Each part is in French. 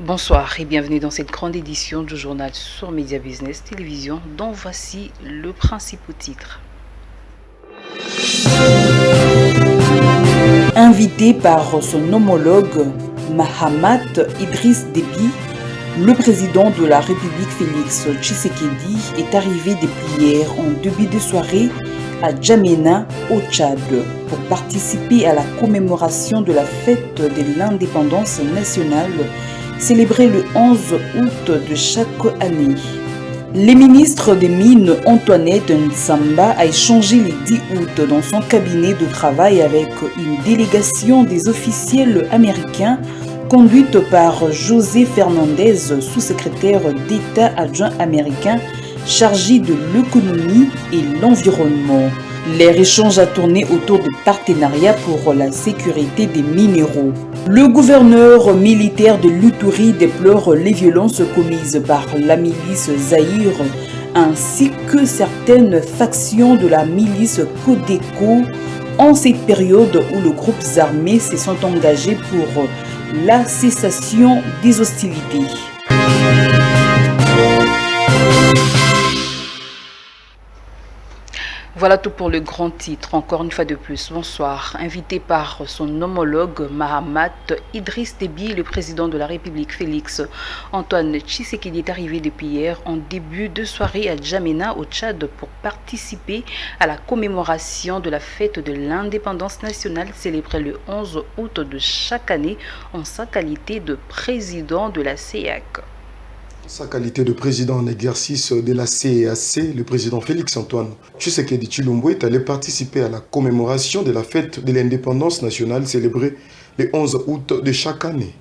Bonsoir et bienvenue dans cette grande édition du journal sur Média Business Télévision dont voici le principal titre. Invité par son homologue Mahamat Idriss Déby, le président de la République Félix Tshisekedi est arrivé depuis hier en début de soirée à N'Djamena au Tchad pour participer à la commémoration de la fête de l'indépendance nationale célébrée le 11 août de chaque année. Le ministre des Mines Antoinette Nsamba a échangé le 10 août dans son cabinet de travail avec une délégation des officiels américains conduite par José Fernandez, sous-secrétaire d'État adjoint américain chargé de l'économie et l'environnement. Leur échange a tourné autour de partenariats pour la sécurité des minéraux. Le gouverneur militaire de l'Uturi déplore les violences commises par la milice Zaïre ainsi que certaines factions de la milice Codeco en cette période où les groupes armés se sont engagés pour la cessation des hostilités. Voilà tout pour le grand titre. Encore une fois de plus, bonsoir. Invité par son homologue Mahamat Idriss Déby, le président de la République Félix Antoine Tshisekedi est arrivé depuis hier en début de soirée à N'Djamena au Tchad pour participer à la commémoration de la fête de l'indépendance nationale célébrée le 11 août de chaque année en sa qualité de président de la CEAC. Sa qualité de président en exercice de la CEAC, le président Félix Antoine Tshisekedi Tshilombo est allé participer à la commémoration de la fête de l'indépendance nationale célébrée le 11 août de chaque année.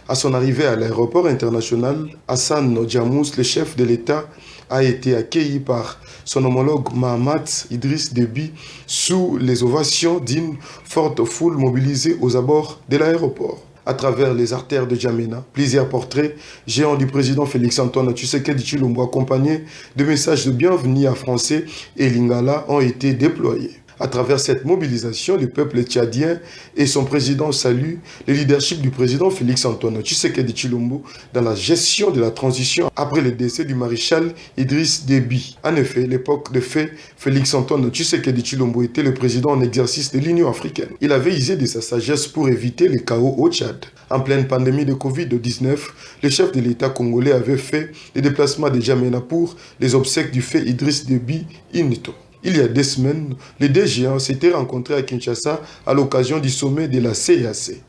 À son arrivée à l'aéroport international, Hassan Djamous, le chef de l'État, a été accueilli par son homologue Mahamat Idriss Déby sous les ovations d'une forte foule mobilisée aux abords de l'aéroport. À travers les artères de N'Djamena, plusieurs portraits géants du président Félix Antoine Tshisekedi Tshilombo accompagnés de messages de bienvenue à français et lingala ont été déployés. À travers cette mobilisation, le peuple tchadien et son président saluent le leadership du président Félix Antoine Tshisekedi Tshilombo dans la gestion de la transition après le décès du maréchal Idriss Déby. En effet, l'époque de fait, Félix Antoine Tshisekedi Tshilombo était le président en exercice de l'Union africaine. Il avait usé de sa sagesse pour éviter le chaos au Tchad. En pleine pandémie de Covid-19, le chef de l'État congolais avait fait le déplacement de N'Djamena pour les obsèques du fait Idriss Déby Inito. Il y a 2 semaines, les deux géants s'étaient rencontrés à Kinshasa à l'occasion du sommet de la CEAC.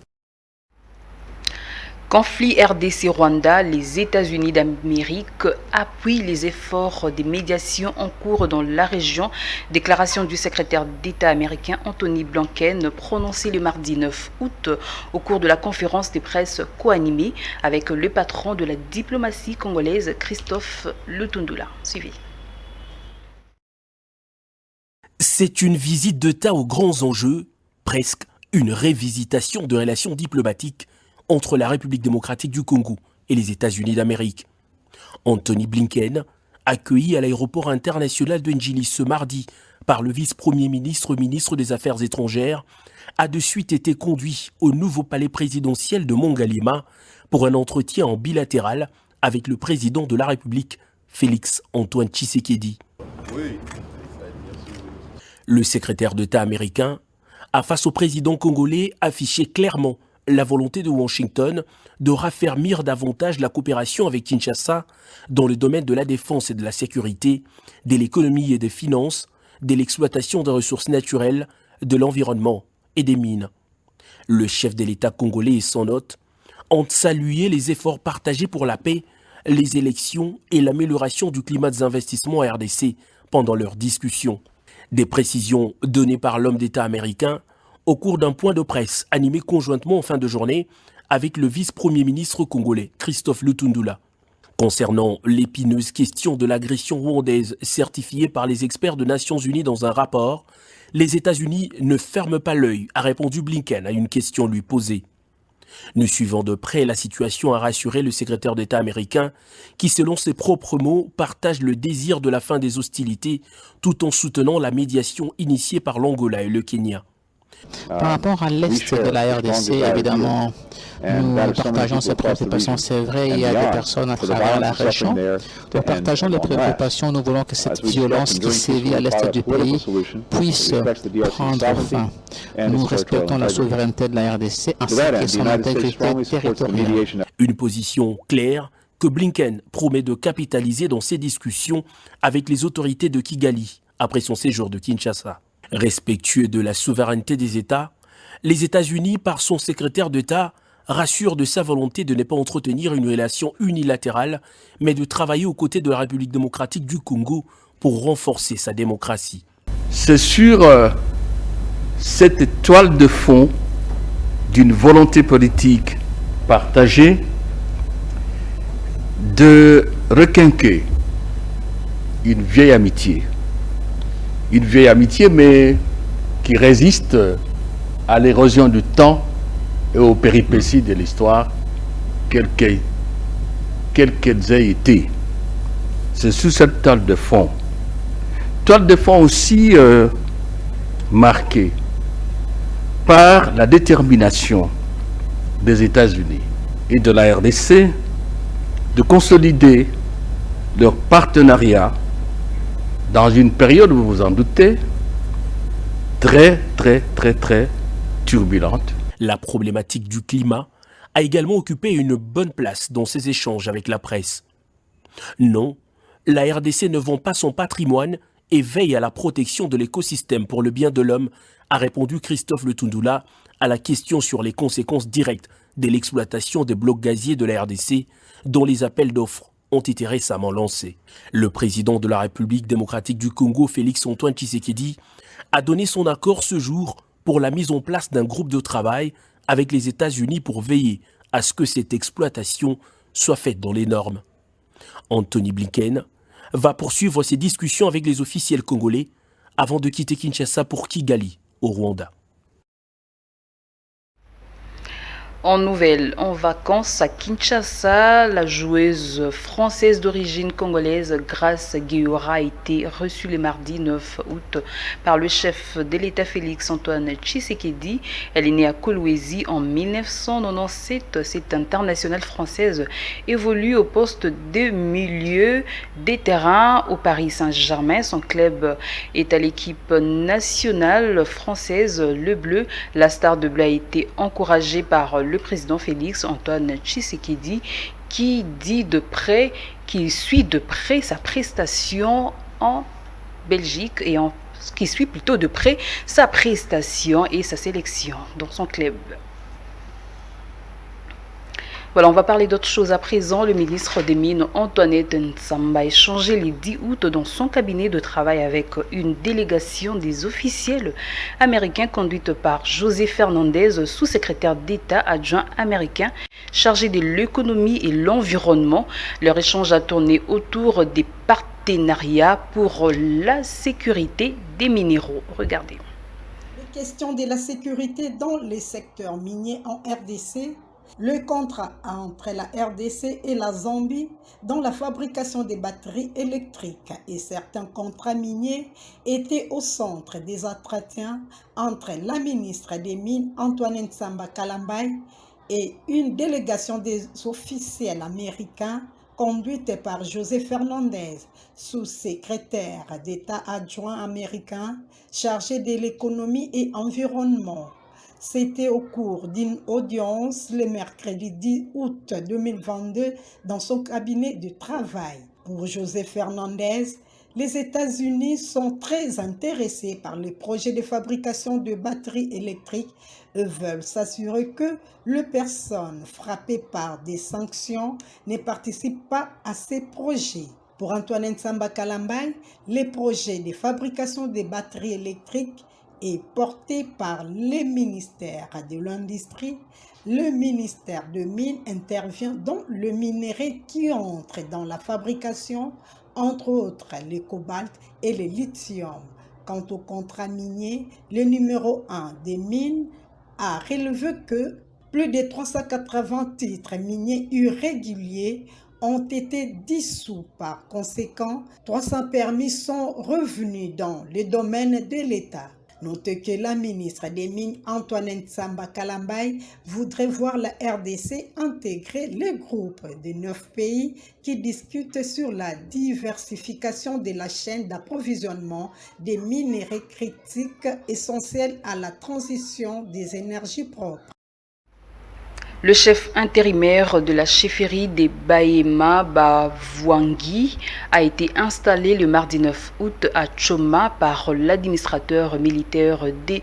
Conflit RDC-Rwanda, les États-Unis d'Amérique appuient les efforts de médiation en cours dans la région. Déclaration du secrétaire d'État américain Anthony Blinken prononcée le mardi 9 août au cours de la conférence de presse co-animée avec le patron de la diplomatie congolaise Christophe Lutundula. Suivi. C'est une visite d'État aux grands enjeux, presque une révisitation de relations diplomatiques entre la République démocratique du Congo et les États-Unis d'Amérique. Anthony Blinken, accueilli à l'aéroport international de Njili ce mardi par le vice-premier ministre, ministre des Affaires étrangères, a de suite été conduit au nouveau palais présidentiel de Mongalema pour un entretien en bilatéral avec le président de la République, Félix Antoine Tshisekedi. Le secrétaire d'État américain a, face au président congolais, affiché clairement la volonté de Washington de raffermir davantage la coopération avec Kinshasa dans le domaine de la défense et de la sécurité, de l'économie et des finances, de l'exploitation des ressources naturelles, de l'environnement et des mines. Le chef de l'État congolais et son hôte ont salué les efforts partagés pour la paix, les élections et l'amélioration du climat des investissements en RDC pendant leur discussion. Des précisions données par l'homme d'État américain au cours d'un point de presse animé conjointement en fin de journée avec le vice-premier ministre congolais Christophe Lutundula. Concernant l'épineuse question de l'agression rwandaise certifiée par les experts des Nations Unies dans un rapport, les États-Unis ne ferment pas l'œil, a répondu Blinken à une question lui posée. Nous suivons de près la situation, a rassuré le secrétaire d'État américain qui, selon ses propres mots, partage le désir de la fin des hostilités tout en soutenant la médiation initiée par l'Angola et le Kenya. Par rapport à l'Est de la RDC, évidemment, nous partageons ces préoccupations. C'est vrai, il y a des personnes à travers la région. Nous partageons les préoccupations. Nous voulons que cette violence qui sévit à l'Est du pays puisse prendre fin. Nous respectons la souveraineté de la RDC ainsi que son intégrité territoriale. Une position claire que Blinken promet de capitaliser dans ses discussions avec les autorités de Kigali après son séjour de Kinshasa. Respectueux de la souveraineté des États, les États-Unis, par son secrétaire d'État, rassurent de sa volonté de ne pas entretenir une relation unilatérale, mais de travailler aux côtés de la République démocratique du Congo pour renforcer sa démocratie. C'est sur cette toile de fond d'une volonté politique partagée de requinquer une vieille amitié. Une vieille amitié, mais qui résiste à l'érosion du temps et aux péripéties de l'histoire, quelles qu'elles aient été. C'est sous cette toile de fond. Toile de fond aussi marquée par la détermination des États-Unis et de la RDC de consolider leur partenariat dans une période, vous vous en doutez, très turbulente. La problématique du climat a également occupé une bonne place dans ses échanges avec la presse. Non, la RDC ne vend pas son patrimoine et veille à la protection de l'écosystème pour le bien de l'homme, a répondu Christophe Lutundula à la question sur les conséquences directes de l'exploitation des blocs gaziers de la RDC, dont les appels d'offres ont été récemment lancés. Le président de la République démocratique du Congo, Félix-Antoine Tshisekedi, a donné son accord ce jour pour la mise en place d'un groupe de travail avec les États-Unis pour veiller à ce que cette exploitation soit faite dans les normes. Anthony Blinken va poursuivre ses discussions avec les officiels congolais avant de quitter Kinshasa pour Kigali, au Rwanda. En nouvelle, en vacances à Kinshasa, la joueuse française d'origine congolaise Grace Guéora a été reçue le mardi 9 août par le chef de l'État Félix-Antoine Tshisekedi. Elle est née à Kolwezi en 1997. Cette internationale française évolue au poste de milieu des terrains au Paris Saint-Germain. Son club est à l'équipe nationale française, le Bleu. La star de Bleu a été encouragée par le président Félix-Antoine Tshisekedi qui suit de près sa prestation en Belgique et qui suit plutôt de près sa prestation et sa sélection dans son club. Voilà, on va parler d'autre chose à présent. Le ministre des Mines, Antoinette Nsamba, a échangé le 10 août dans son cabinet de travail avec une délégation des officiels américains conduite par José Fernandez, sous-secrétaire d'État adjoint américain chargé de l'économie et l'environnement. Leur échange a tourné autour des partenariats pour la sécurité des minéraux. Regardez. Les questions de la sécurité dans les secteurs miniers en RDC. Le contrat entre la RDC et la Zambie dans la fabrication des batteries électriques et certains contrats miniers étaient au centre des entretiens entre la ministre des Mines Antoinette Nsamba Kalambay et une délégation des officiels américains conduite par José Fernandez, sous-secrétaire d'État adjoint américain chargé de l'économie et environnement. C'était au cours d'une audience le mercredi 10 août 2022 dans son cabinet de travail. Pour José Fernandez, les États-Unis sont très intéressés par les projets de fabrication de batteries électriques et veulent s'assurer que les personnes frappées par des sanctions ne participent pas à ces projets. Pour Antoinette Nsamba Kalambay, les projets de fabrication des batteries électriques est porté par le ministère de l'Industrie. Le ministère de Mines intervient dans le minerai qui entre dans la fabrication, entre autres le cobalt et le lithium. Quant au contrat minier, le numéro 1 des mines a relevé que plus de 380 titres miniers irréguliers ont été dissous. Par conséquent, 300 permis sont revenus dans le domaine de l'État. Notez que la ministre des Mines, Antoinette Samba Kalambay, voudrait voir la RDC intégrer le groupe de 9 pays qui discutent sur la diversification de la chaîne d'approvisionnement des minéraux critiques essentiels à la transition des énergies propres. Le chef intérimaire de la chefferie des Bahema Bavouangui a été installé le mardi 9 août à Choma par l'administrateur militaire des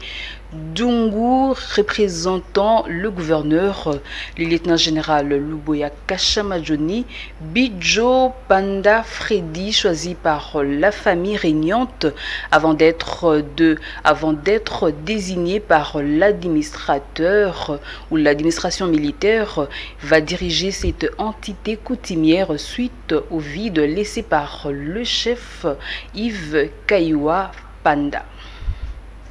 Dungu représentant le gouverneur, le lieutenant-général Luboya Kashamadjoni. Bidjo Panda Freddy, choisi par la famille régnante avant d'être désigné par l'administrateur ou l'administration militaire, va diriger cette entité coutumière suite au vide laissé par le chef Yves Kaiwa Panda.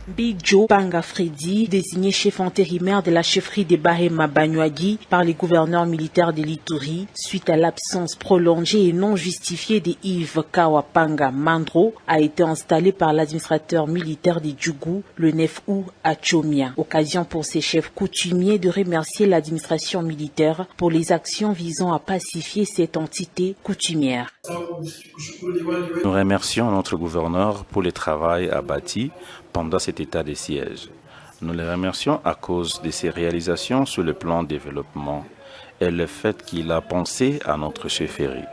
Bidjo Panga Freddy, désigné chef intérimaire de la chefferie des Bahema Banyuagi par les gouverneurs militaires de l'Ituri, suite à l'absence prolongée et non justifiée de Yves Kawapanga Mandro, a été installé par l'administrateur militaire de Djougou le 9 août à Chomia. Occasion pour ces chefs coutumiers de remercier l'administration militaire pour les actions visant à pacifier cette entité coutumière. Nous remercions notre gouverneur pour le travail abattu pendant cet état de siège. Nous le remercions à cause de ses réalisations sur le plan développement et le fait qu'il a pensé à notre chefferie.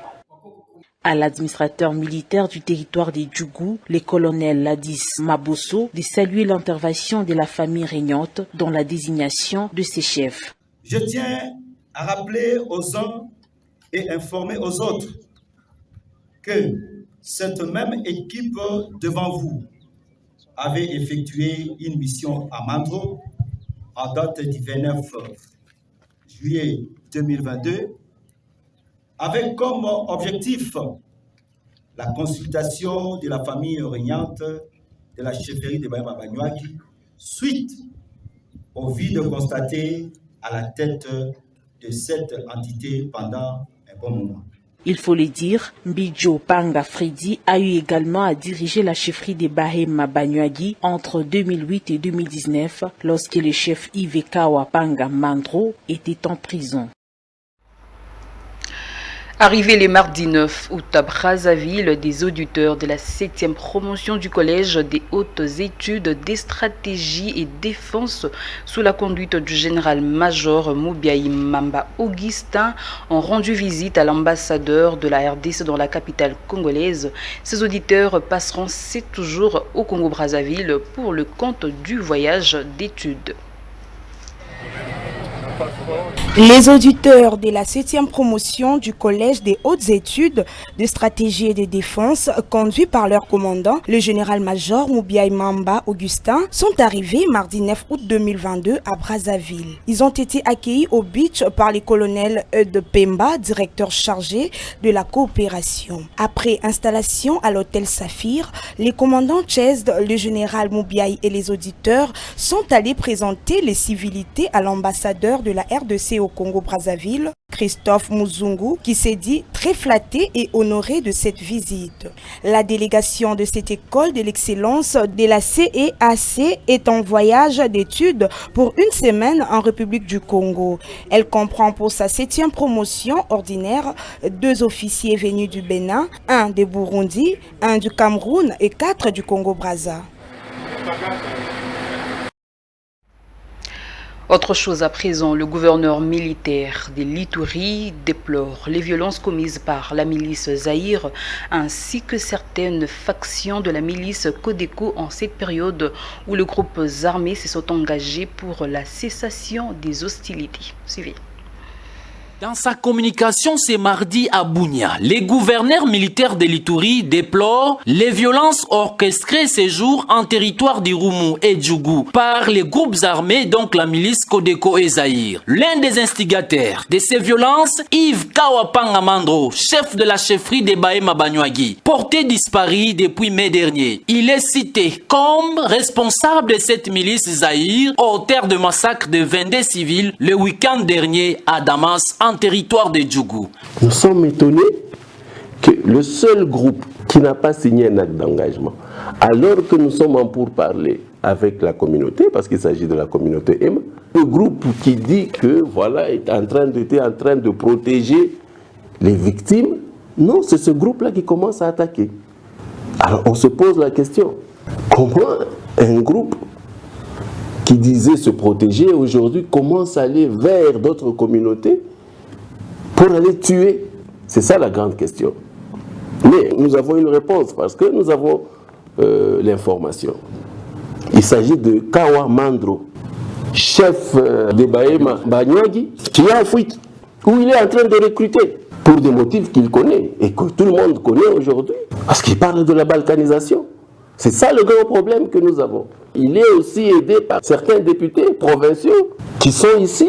À l'administrateur militaire du territoire des Djougou, le colonel Ladis Mabosso, de saluer l'intervention de la famille régnante dans la désignation de ses chefs. Je tiens à rappeler aux uns et informer aux autres que cette même équipe devant vous avait effectué une mission à Mandro en date du 29 juillet 2022 avec comme objectif la consultation de la famille régnante de la chefferie de Bahema Banyuagi suite au vide constaté à la tête de cette entité pendant un bon moment. Il faut le dire, Bidjo Panga Freddy a eu également à diriger la chefferie des Bahema Banyuagi entre 2008 et 2019 lorsque le chef Yves Kawapanga Mandro était en prison. Arrivé le mardi 9 août à Brazzaville, des auditeurs de la 7e promotion du Collège des hautes études des stratégies et défense sous la conduite du général-major Moubiaï Mamba Augustin ont rendu visite à l'ambassadeur de la RDC dans la capitale congolaise. Ces auditeurs passeront 7 jours au Congo-Brazzaville pour le compte du voyage d'études. Les auditeurs de la 7e promotion du Collège des hautes études de stratégie et de défense, conduits par leur commandant, le général-major Moubiaï Mamba Augustin, sont arrivés mardi 9 août 2022 à Brazzaville. Ils ont été accueillis au beach par les colonels de Pemba, directeur chargé de la coopération. Après installation à l'hôtel Saphir, les commandants Chesd, le général Moubiaï et les auditeurs sont allés présenter les civilités à l'ambassadeur de la RDC au Congo-Brazzaville, Christophe Muzungu, qui s'est dit très flatté et honoré de cette visite. La délégation de cette école de l'excellence de la CEAC est en voyage d'études pour une semaine en République du Congo. Elle comprend pour sa 7e promotion ordinaire 2 officiers venus du Bénin, 1 du Burundi, 1 du Cameroun et 4 du Congo-Brazza. Autre chose à présent, le gouverneur militaire de l'Ituri déplore les violences commises par la milice Zaïre ainsi que certaines factions de la milice Codeco en cette période où les groupes armés se sont engagés pour la cessation des hostilités. Suivez. Dans sa communication ce mardi à Bunia, les gouverneurs militaires de l'Ituri déplorent les violences orchestrées ces jours en territoire d'Irumu et Djougou par les groupes armés, donc la milice Codeco et Zaïre. L'un des instigateurs de ces violences, Yves Kawapanga Mandro, chef de la chefferie des Bahema Banyuagi, porté disparu depuis mai dernier. Il est cité comme responsable de cette milice Zaïre, auteur de massacre de 22 civils le week-end dernier à Damas, en territoire de Djougou. Nous sommes étonnés que le seul groupe qui n'a pas signé un acte d'engagement, alors que nous sommes en pourparlers avec la communauté, parce qu'il s'agit de la communauté M. Le groupe qui dit que voilà, était en train de protéger les victimes, non, c'est ce groupe-là qui commence à attaquer. Alors on se pose la question, comment un groupe qui disait se protéger aujourd'hui commence à aller vers d'autres communautés pour aller tuer? C'est ça la grande question. Mais nous avons une réponse parce que nous avons l'information. Il s'agit de Kawa Mandro, chef de Bahema Banyuagi, qui est en fuite, où il est en train de recruter pour des motifs qu'il connaît et que tout le monde connaît aujourd'hui, parce qu'il parle de la balkanisation. C'est ça le grand problème que nous avons. Il est aussi aidé par certains députés provinciaux qui sont ici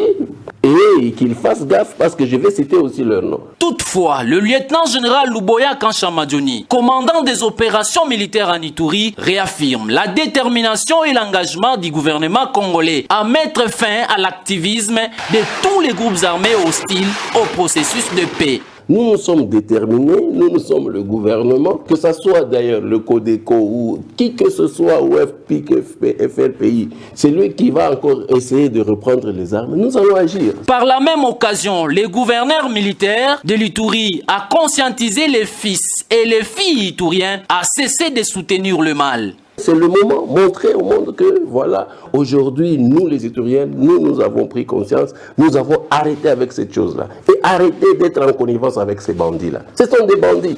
et qu'ils fassent gaffe parce que je vais citer aussi leur nom. Toutefois, le lieutenant-général Luboya Kanchamadjoni, commandant des opérations militaires en Ituri, réaffirme la détermination et l'engagement du gouvernement congolais à mettre fin à l'activisme de tous les groupes armés hostiles au processus de paix. Nous sommes déterminés, nous sommes le gouvernement, que ce soit d'ailleurs le Codeco ou qui que ce soit, ou FRPI, c'est lui qui va encore essayer de reprendre les armes. Nous allons agir. Par la même occasion, le gouverneur militaire de l'Ituri a conscientisé les fils et les filles ituriens à cesser de soutenir le mal. C'est le moment, montrer au monde que, voilà, aujourd'hui, nous les Ituriens, nous avons pris conscience, nous avons arrêté avec cette chose-là. Et arrêté d'être en connivence avec ces bandits-là. Ce sont des bandits.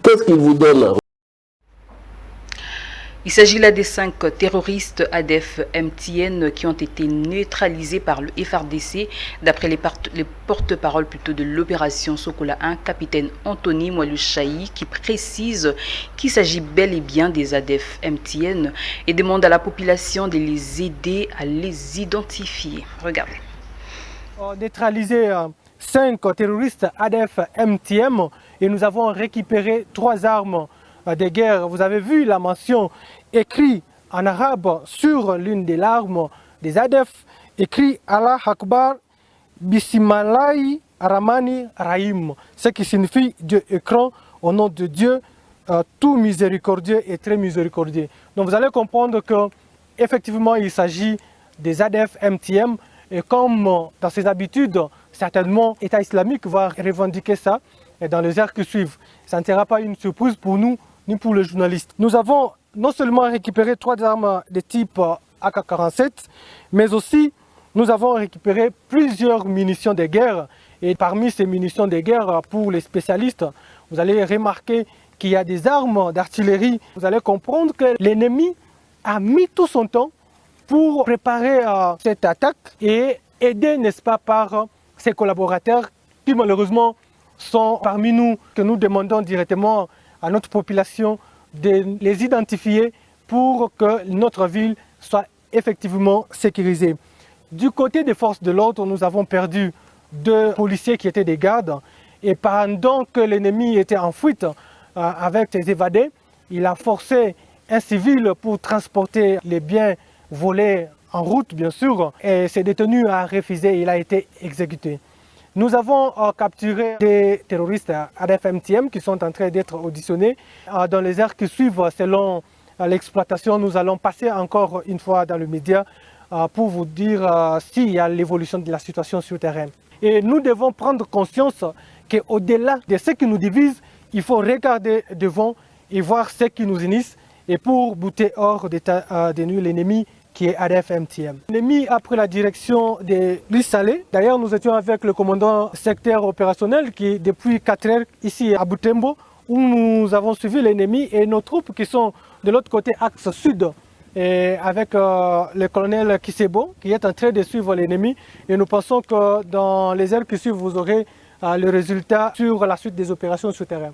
Qu'est-ce qu'ils vous donnent? Il s'agit là des 5 terroristes ADF MTN qui ont été neutralisés par le FRDC. D'après les porte-paroles de l'opération Sokola 1, capitaine Anthony Mwalushaï, qui précise qu'il s'agit bel et bien des ADF MTN et demande à la population de les aider à les identifier. Regardez. Neutralisé 5 terroristes ADF MTM et nous avons récupéré 3 armes de guerre. Vous avez vu la mention écrite en arabe sur l'une des armes des ADF, écrit Allah Akbar Bismillah Rahmani Rahim, ce qui signifie Dieu écran au nom de Dieu, tout miséricordieux et très miséricordieux. Donc vous allez comprendre que effectivement il s'agit des ADF MTM et comme dans ses habitudes, certainement l'État islamique va revendiquer ça et dans les heures qui suivent. Ça ne sera pas une surprise pour nous ni pour les journalistes. Nous avons non seulement récupéré 3 armes de type AK-47, mais aussi nous avons récupéré plusieurs munitions de guerre. Et parmi ces munitions de guerre, pour les spécialistes, vous allez remarquer qu'il y a des armes d'artillerie. Vous allez comprendre que l'ennemi a mis tout son temps pour préparer cette attaque et aidé, n'est-ce pas, par ses collaborateurs qui malheureusement sont parmi nous, que nous demandons directement à notre population de les identifier pour que notre ville soit effectivement sécurisée. Du côté des forces de l'ordre, nous avons perdu 2 policiers qui étaient des gardes et pendant que l'ennemi était en fuite avec ses évadés, il a forcé un civil pour transporter les biens volés en route bien sûr et ce détenu a refusé, il a été exécuté. Nous avons capturé des terroristes ADF-MTM qui sont en train d'être auditionnés. Dans les heures qui suivent, selon l'exploitation, nous allons passer encore une fois dans le média pour vous dire s'il y a l'évolution de la situation sur le terrain. Et nous devons prendre conscience qu'au-delà de ce qui nous divise, il faut regarder devant et voir ce qui nous unisse et pour bouter hors de nous l'ennemi qui est ADF-MTM. L'ennemi a pris la direction de l'Issalé. D'ailleurs, nous étions avec le commandant secteur opérationnel qui, depuis 4 heures, ici à Butembo, où nous avons suivi l'ennemi et nos troupes qui sont de l'autre côté, axe sud, et avec le colonel Kisebo, qui est en train de suivre l'ennemi. Et nous pensons que dans les heures qui suivent, vous aurez le résultat sur la suite des opérations sur terrain.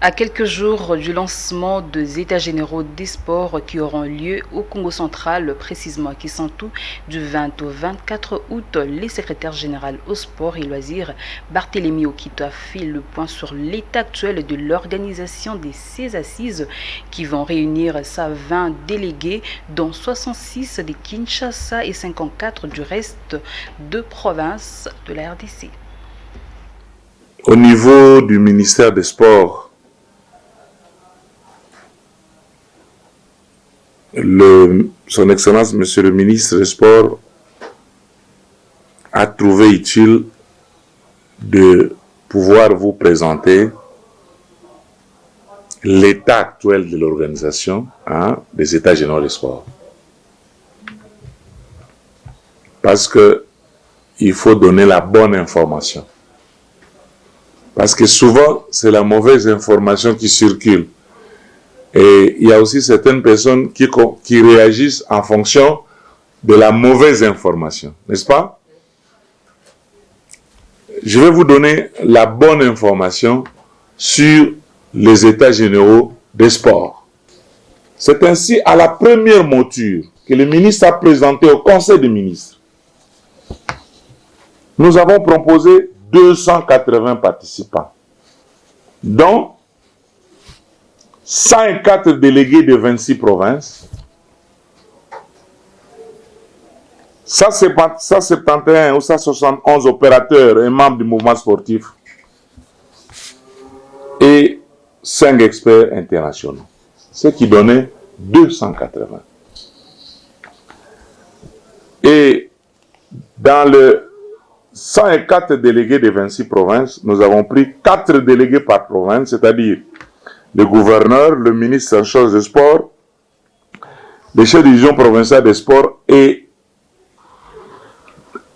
À quelques jours du lancement des états généraux des sports qui auront lieu au Congo central, précisément à Kisantu, du 20 au 24 août, le secrétaire général au sport et loisirs, Barthélémy Okito, a fait le point sur l'état actuel de l'organisation de ces assises qui vont réunir 20 délégués, dont 66 de Kinshasa et 54 du reste de provinces de la RDC. Au niveau du ministère des Sports, Son Excellence, Monsieur le Ministre des Sports, a trouvé utile de pouvoir vous présenter l'état actuel de l'organisation des États généraux des sports. Parce que il faut donner la bonne information. Parce que souvent, c'est la mauvaise information qui circule. Et il y a aussi certaines personnes qui réagissent en fonction de la mauvaise information, n'est-ce pas? Je vais vous donner la bonne information sur les États généraux des sports. C'est ainsi à la première mouture que le ministre a présenté au Conseil des ministres. Nous avons proposé 280 participants, dont 104 délégués de 26 provinces, 171 ou 171 opérateurs et membres du mouvement sportif et 5 experts internationaux, ce qui donnait 280. Et dans le 104 délégués de 26 provinces, nous avons pris 4 délégués par province, c'est-à-dire le gouverneur, le ministre en charge des sports, le chef de division provinciale des sports et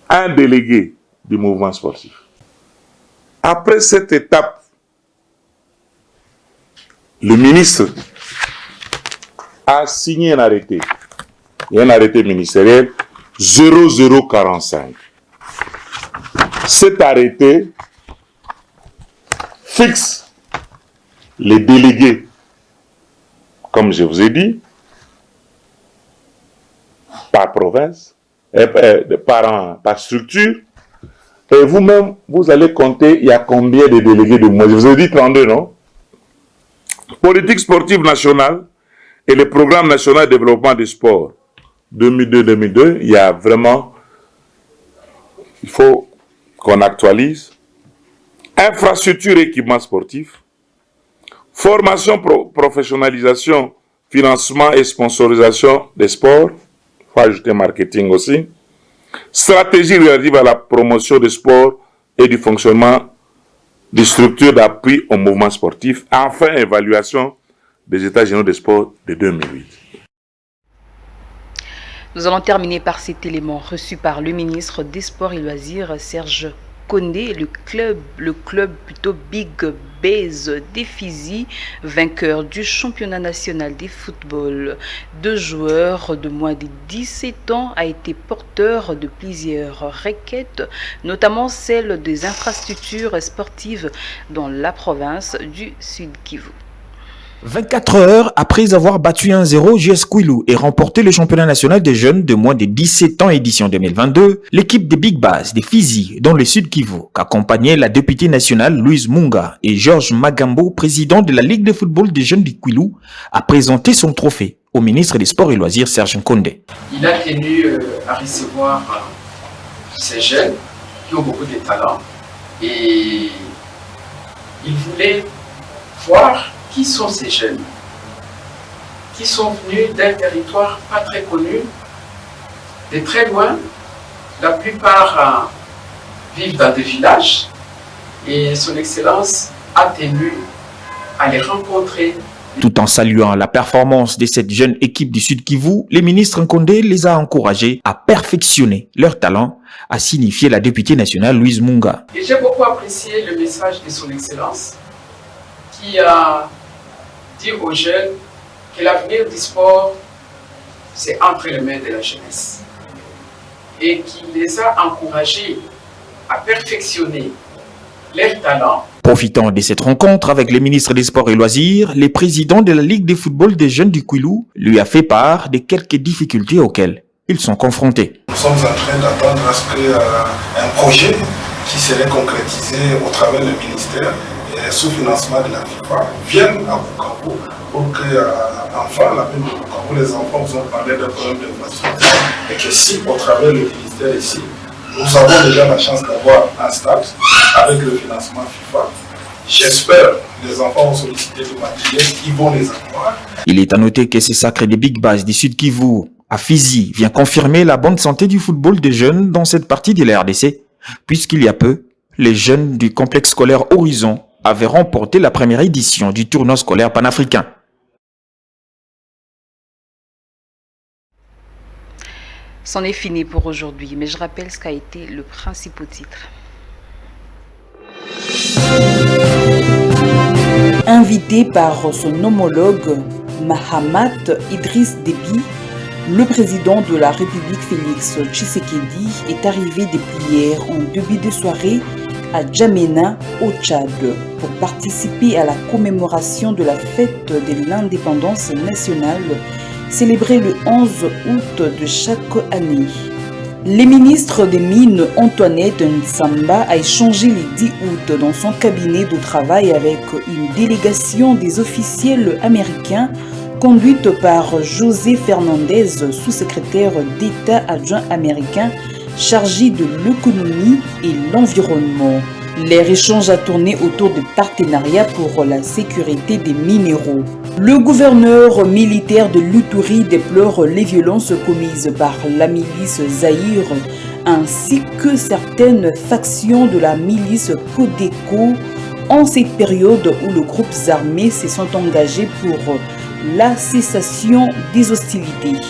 un délégué du mouvement sportif. Après cette étape, le ministre a signé un arrêté. Il y a un arrêté ministériel 0045. Cet arrêté fixe les délégués, comme je vous ai dit, par province, par structure, et vous-même, vous allez compter, il y a combien de délégués de moi? Je vous ai dit 32, non? Politique sportive nationale et le programme national de développement du sport 2002-2002, il y a vraiment, il faut qu'on actualise. Infrastructure et équipement sportif, formation, professionnalisation, financement et sponsorisation des sports, il faut ajouter marketing aussi, stratégie relative à la promotion des sports et du fonctionnement des structures d'appui au mouvement sportif, enfin évaluation des États généraux des sports de 2008. Nous allons terminer par cet élément reçu par le ministre des Sports et Loisirs, Serge Kondé, le club plutôt Big Base des Fizi, vainqueur du championnat national de football. 2 joueurs de moins de 17 ans a été porteur de plusieurs requêtes, notamment celle des infrastructures sportives dans la province du Sud Kivu. 24 heures après avoir battu 1-0 JS Kwilu et remporté le championnat national des jeunes de moins de 17 ans édition 2022, l'équipe des Big Bass des Fizi dans le Sud Kivu, qu'accompagnait la députée nationale Louise Munga et Georges Magambo, président de la Ligue de football des jeunes du Kwilu, a présenté son trophée au ministre des Sports et Loisirs Serge Kondé. Il a tenu à recevoir ces jeunes qui ont beaucoup de talent et il voulait voir qui sont ces jeunes qui sont venus d'un territoire pas très connu, de très loin. La plupart vivent dans des villages et son Excellence a tenu à les rencontrer. Tout en saluant la performance de cette jeune équipe du Sud Kivu, le ministre Kondé les a encouragés à perfectionner leur talent, a signifié la députée nationale Louise Munga. Et j'ai beaucoup apprécié le message de son Excellence qui a dit aux jeunes que l'avenir du sport, c'est entre les mains de la jeunesse. Et qui les a encouragés à perfectionner leurs talents. Profitant de cette rencontre avec le ministre des Sports et Loisirs, le président de la Ligue de football des jeunes du Kwilu lui a fait part de quelques difficultés auxquelles ils sont confrontés. Nous sommes en train d'attendre à ce qu'un projet qui serait concrétisé au travers du ministère et sous financement de la FIFA vienne à Bukavu pour que, enfin, la ville de Bukavu, les enfants vous ont parlé d'un problème d'infrastructure et que si, au travers du ministère ici, nous avons déjà la chance d'avoir un stade avec le financement FIFA J'espère que les enfants ont sollicité le matériel, ils vont les avoir. Il est à noter que ce sacre des Big Bass du Sud Kivu à Fizi vient confirmer la bonne santé du football des jeunes dans cette partie de la RDC, puisqu'il y a peu, les jeunes du complexe scolaire Horizon avaient remporté la première édition du tournoi scolaire panafricain. C'en est fini pour aujourd'hui, mais je rappelle ce qu'a été le principal titre. Invité par son homologue Mahamat Idriss Déby, le président de la République Félix Tshisekedi est arrivé depuis hier en début de soirée à Djamena, au Tchad, pour participer à la commémoration de la fête de l'indépendance nationale célébrée le 11 août de chaque année. Le ministre des Mines Antoinette Nsamba a échangé le 10 août dans son cabinet de travail avec une délégation des officiels américains conduite par José Fernandez, sous-secrétaire d'État adjoint américain chargé de l'économie et l'environnement. Leur échange a tourné autour de partenariats pour la sécurité des minéraux. Le gouverneur militaire de l'Uturi déplore les violences commises par la milice Zaïre ainsi que certaines factions de la milice Codeco en cette période où les groupes armés se sont engagés pour la cessation des hostilités.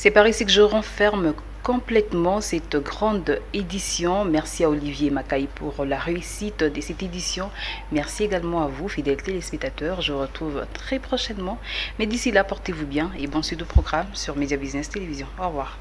C'est par ici que je renferme complètement cette grande édition. Merci à Olivier Macaï pour la réussite de cette édition. Merci également à vous, fidèles téléspectateurs. Je vous retrouve très prochainement. Mais d'ici là, portez-vous bien et bon suite au programme sur Média Business Télévision. Au revoir.